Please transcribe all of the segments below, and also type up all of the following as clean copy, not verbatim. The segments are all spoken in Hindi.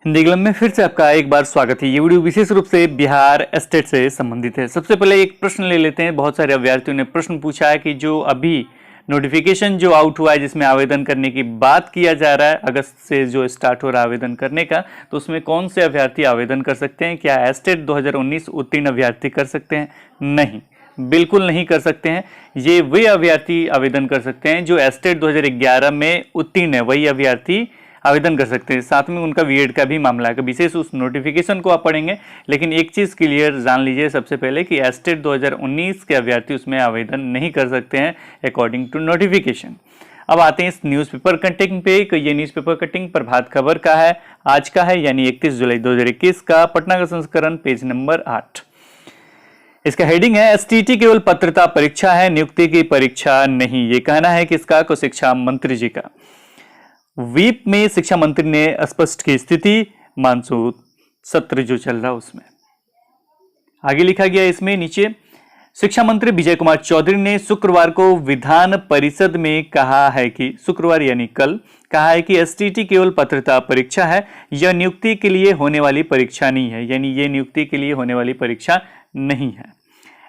हिंदी क्लब में फिर से आपका एक बार स्वागत है। ये वीडियो विशेष रूप से बिहार स्टेट से संबंधित है। सबसे पहले एक प्रश्न ले लेते हैं। बहुत सारे अभ्यर्थियों ने प्रश्न पूछा है कि जो अभी नोटिफिकेशन जो आउट हुआ है जिसमें आवेदन करने की बात किया जा रहा है, अगस्त से जो स्टार्ट हो रहा है आवेदन करने का, तो उसमें कौन से अभ्यर्थी आवेदन कर सकते हैं? क्या स्टेट 2019 उत्तीर्ण अभ्यर्थी कर सकते हैं? नहीं, बिल्कुल नहीं कर सकते हैं। ये वे अभ्यर्थी आवेदन कर सकते हैं जो स्टेट 2011 में उत्तीर्ण है, वही अभ्यर्थी आवेदन कर सकते हैं। साथ में उनका बीएड का भी मामला है, विशेष उस नोटिफिकेशन को आप पढ़ेंगे। लेकिन एक चीज़ क्लियर जान लीजिए सबसे पहले कि स्टेट 2019 के अभ्यर्थी उसमें आवेदन नहीं कर सकते हैं अकॉर्डिंग टू नोटिफिकेशन। अब आते हैं इस न्यूज़पेपर कटिंग पे। ये न्यूज़पेपर कटिंग प्रभात खबर का है, आज का है, यानी 31 जुलाई 2021 का, पटना का संस्करण, पेज नंबर 8। इसका हेडिंग है एसटीटी केवल पात्रता परीक्षा है, नियुक्ति की परीक्षा नहीं। ये कहना है किसका? को शिक्षा मंत्री जी का। वीप में शिक्षा मंत्री ने स्पष्ट की स्थिति, मानसून सत्र जो चल रहा उसमें। आगे लिखा गया इसमें नीचे, शिक्षा मंत्री विजय कुमार चौधरी ने शुक्रवार को विधान परिषद में कहा है कि, शुक्रवार यानी कल, कहा है कि एसटीटी केवल पात्रता परीक्षा है, यह नियुक्ति के लिए होने वाली परीक्षा नहीं है। यानी ये नियुक्ति के लिए होने वाली परीक्षा नहीं है।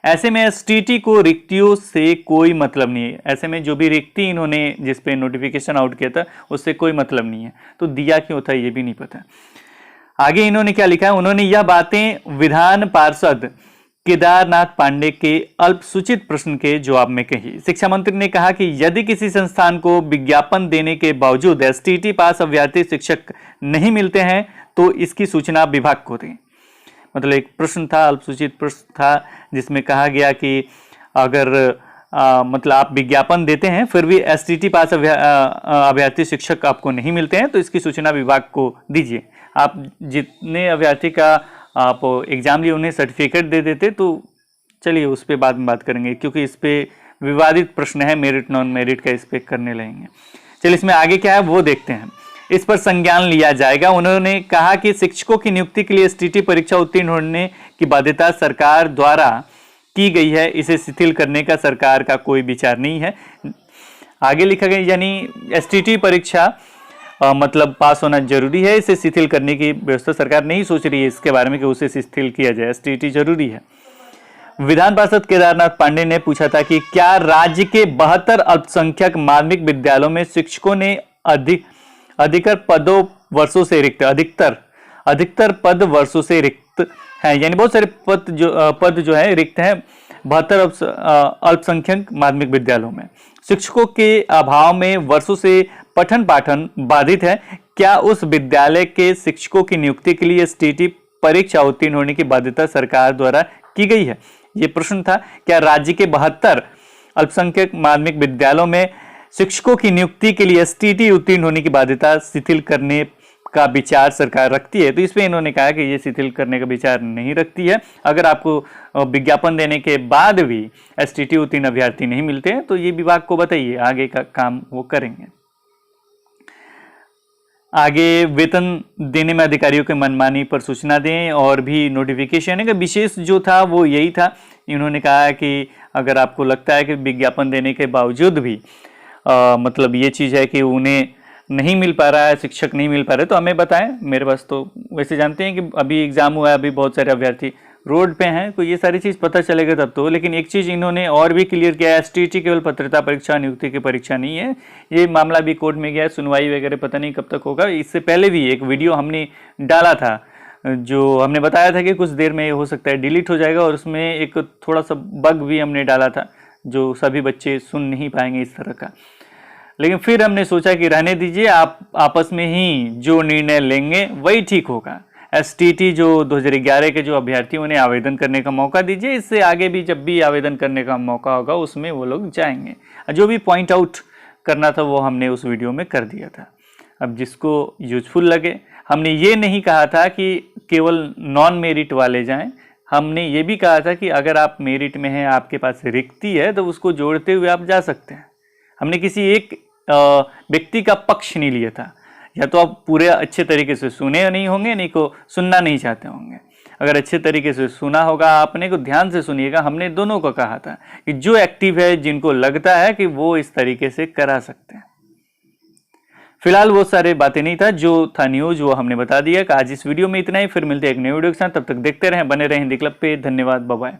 ऐसे में एसटीटी को रिक्तियों से कोई मतलब नहीं है। ऐसे में जो भी रिक्ति इन्होंने जिस पे नोटिफिकेशन आउट किया था उससे कोई मतलब नहीं है, तो दिया क्यों था ये भी नहीं पता। आगे इन्होंने क्या लिखा है, उन्होंने यह बातें विधान पार्षद केदारनाथ पांडे के अल्पसूचित प्रश्न के जवाब में कही। शिक्षा मंत्री ने कहा कि यदि किसी संस्थान को विज्ञापन देने के बावजूद एसटीटी पास अभ्यर्थी शिक्षक नहीं मिलते हैं तो इसकी सूचना विभाग को दें। मतलब एक प्रश्न था, अल्पसूचित प्रश्न था, जिसमें कहा गया कि अगर मतलब आप विज्ञापन देते हैं फिर भी एसटीटी पास अभ्यर्थी शिक्षक आपको नहीं मिलते हैं तो इसकी सूचना विभाग को दीजिए। आप जितने अभ्यर्थी का आप एग्जाम लिए उन्हें सर्टिफिकेट दे देते तो चलिए उस पर बाद में बात करेंगे, क्योंकि इस पर विवादित प्रश्न है, मेरिट नॉन मेरिट का, इस पर करने लगेंगे। चलिए इसमें आगे क्या है वो देखते हैं। इस पर संज्ञान लिया जाएगा। उन्होंने कहा कि शिक्षकों की नियुक्ति के लिए एसटीटी परीक्षा उत्तीर्ण होने की बाध्यता सरकार द्वारा की गई है, इसे शिथिल करने का सरकार का कोई विचार नहीं है। आगे लिखा गया, यानी एसटीटी परीक्षा मतलब पास होना जरूरी है, इसे शिथिल करने की व्यवस्था सरकार नहीं सोच रही है इसके बारे में कि उसे शिथिल किया जाए। एसटीटी जरूरी है। विधान पार्षद केदारनाथ पांडे ने पूछा था कि क्या राज्य के 72 अल्पसंख्यक माध्यमिक विद्यालयों में शिक्षकों ने अधिकतर पद वर्षों से रिक्त हैं, यानी बहुत सारे पद जो है रिक्त हैं 72 अल्पसंख्यक माध्यमिक विद्यालयों में। शिक्षकों के अभाव में वर्षों से पठन पाठन बाधित है। क्या उस विद्यालय के शिक्षकों की नियुक्ति के लिए एसटीटी परीक्षा उत्तीर्ण होने की बाध्यता सरकार द्वारा की गई है? ये प्रश्न था। क्या राज्य के 72 अल्पसंख्यक माध्यमिक विद्यालयों में शिक्षकों की नियुक्ति के लिए एसटीटी उत्तीर्ण होने की बाध्यता शिथिल करने का विचार सरकार रखती है? तो इस पे इन्होंने कहा कि ये शिथिल करने का विचार नहीं रखती है। अगर आपको विज्ञापन देने के बाद भी एसटीटी उत्तीर्ण अभ्यर्थी नहीं मिलते हैं तो ये विभाग को बताइए, आगे का काम वो करेंगे। आगे वेतन देने में अधिकारियों के मनमानी पर सूचना दें और भी नोटिफिकेशन है। विशेष जो था वो यही था। इन्होंने कहा कि अगर आपको लगता है कि विज्ञापन देने के बावजूद भी मतलब ये चीज़ है कि उन्हें नहीं मिल पा रहा है, शिक्षक नहीं मिल पा रहे, तो हमें बताएं। मेरे पास तो वैसे जानते हैं कि अभी एग्जाम हुआ है, अभी बहुत सारे अभ्यर्थी रोड पे हैं, तो ये सारी चीज़ पता चलेगा तब तो। लेकिन एक चीज़ इन्होंने और भी क्लियर किया है, एसटीटी केवल पात्रता परीक्षा, नियुक्ति की परीक्षा नहीं है। ये मामला भी कोर्ट में गया है, सुनवाई वगैरह पता नहीं कब तक होगा। इससे पहले भी एक वीडियो हमने डाला था जो हमने बताया था कि कुछ देर में हो सकता है डिलीट हो जाएगा, और उसमें एक थोड़ा सा बग भी हमने डाला था जो सभी बच्चे सुन नहीं पाएंगे इस तरह का। लेकिन फिर हमने सोचा कि रहने दीजिए, आप आपस में ही जो निर्णय लेंगे वही ठीक होगा। एसटीटी जो 2011 के जो अभ्यर्थी उन्हें आवेदन करने का मौका दीजिए, इससे आगे भी जब भी आवेदन करने का मौका होगा उसमें वो लोग जाएंगे। जो भी पॉइंट आउट करना था वो हमने उस वीडियो में कर दिया था। अब जिसको यूजफुल लगे, हमने ये नहीं कहा था कि केवल नॉन मेरिट वाले जाएं, हमने ये भी कहा था कि अगर आप मेरिट में हैं, आपके पास रिक्ति है, तो उसको जोड़ते हुए आप जा सकते हैं। हमने किसी एक व्यक्ति का पक्ष नहीं लिया था। या तो आप पूरे अच्छे तरीके से सुने नहीं होंगे, नहीं को सुनना नहीं चाहते होंगे। अगर अच्छे तरीके से सुना होगा आपने को ध्यान से सुनिएगा। हमने दोनों को कहा था कि जो एक्टिव है, जिनको लगता है कि वो इस तरीके से करा सकते हैं, फिलहाल वो सारे बातें नहीं था, जो था न्यूज वो हमने बता दिया। कि आज इस वीडियो में इतना ही, फिर मिलते हैं एक नई वीडियो के साथ। तब तक देखते रहें, बने रहें हिंदी क्लब पे। धन्यवाद, बाय बाय।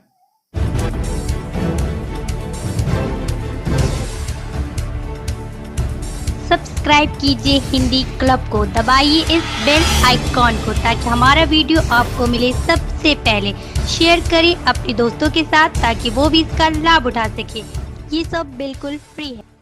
सब्सक्राइब कीजिए हिंदी क्लब को, दबाइए इस बेल आइकॉन को ताकि हमारा वीडियो आपको मिले सबसे पहले। शेयर करें अपने दोस्तों के साथ ताकि वो भी इसका लाभ उठा सके। ये सब बिल्कुल फ्री है।